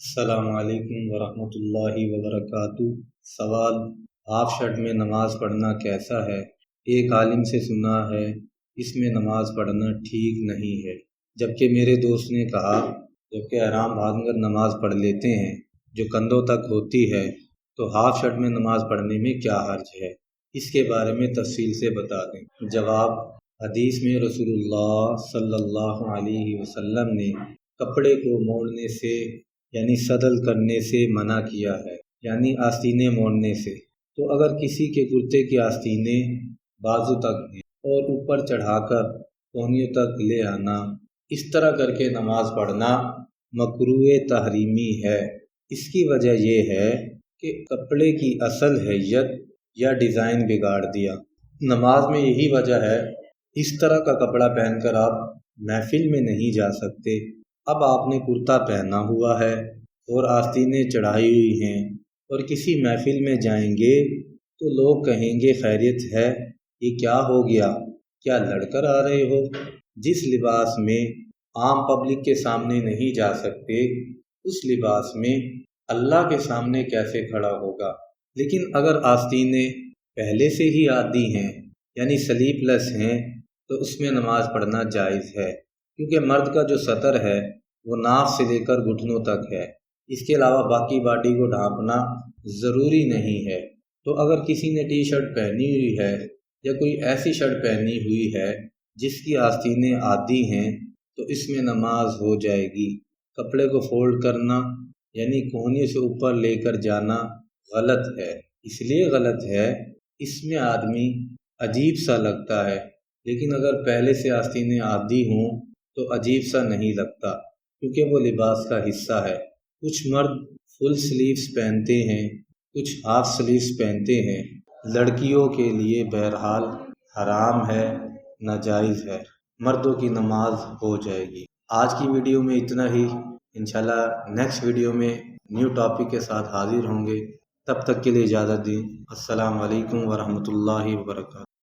السلام علیکم ورحمۃ اللہ وبرکاتہ۔ سوال: ہاف شرٹ میں نماز پڑھنا کیسا ہے؟ ایک عالم سے سنا ہے اس میں نماز پڑھنا ٹھیک نہیں ہے، جبکہ میرے دوست نے کہا جبکہ احرام باندھ کر نماز پڑھ لیتے ہیں جو کندھوں تک ہوتی ہے، تو ہاف شرٹ میں نماز پڑھنے میں کیا حرج ہے؟ اس کے بارے میں تفصیل سے بتا دیں۔ جواب: حدیث میں رسول اللہ صلی اللہ علیہ وسلم نے کپڑے کو موڑنے سے یعنی صدل کرنے سے منع کیا ہے، یعنی آستینیں موڑنے سے۔ تو اگر کسی کے کرتے کی آستینیں بازو تک ہیں اور اوپر چڑھا کر کونیوں تک لے آنا، اس طرح کر کے نماز پڑھنا مکروہ تحریمی ہے۔ اس کی وجہ یہ ہے کہ کپڑے کی اصل حیت یا ڈیزائن بگاڑ دیا۔ نماز میں یہی وجہ ہے، اس طرح کا کپڑا پہن کر آپ محفل میں نہیں جا سکتے۔ اب آپ نے کرتا پہنا ہوا ہے اور آستینیں چڑھائی ہوئی ہیں اور کسی محفل میں جائیں گے تو لوگ کہیں گے خیریت ہے، یہ کیا ہو گیا، کیا لڑ کر آ رہے ہو؟ جس لباس میں عام پبلک کے سامنے نہیں جا سکتے، اس لباس میں اللہ کے سامنے کیسے کھڑا ہوگا؟ لیکن اگر آستینیں پہلے سے ہی عادی ہیں یعنی سلیپ لیس ہیں تو اس میں نماز پڑھنا جائز ہے، کیونکہ مرد کا جو سطر ہے وہ ناف سے لے کر گھٹنوں تک ہے، اس کے علاوہ باقی باڈی کو ڈھانپنا ضروری نہیں ہے۔ تو اگر کسی نے ٹی شرٹ پہنی ہوئی ہے یا کوئی ایسی شرٹ پہنی ہوئی ہے جس کی آستینیں عادی ہیں تو اس میں نماز ہو جائے گی۔ کپڑے کو فولڈ کرنا یعنی کوہنی سے اوپر لے کر جانا غلط ہے۔ اس لیے غلط ہے، اس میں آدمی عجیب سا لگتا ہے، لیکن اگر پہلے سے آستینیں عادی ہوں تو عجیب سا نہیں لگتا، کیونکہ وہ لباس کا حصہ ہے۔ کچھ مرد فل سلیوز پہنتے ہیں، کچھ ہاف سلیوز پہنتے ہیں۔ لڑکیوں کے لیے بہرحال حرام ہے، ناجائز ہے۔ مردوں کی نماز ہو جائے گی۔ آج کی ویڈیو میں اتنا ہی، انشاءاللہ نیکسٹ ویڈیو میں نیو ٹاپک کے ساتھ حاضر ہوں گے۔ تب تک کے لیے اجازت دیں۔ السلام علیکم ورحمۃ اللہ وبرکاتہ۔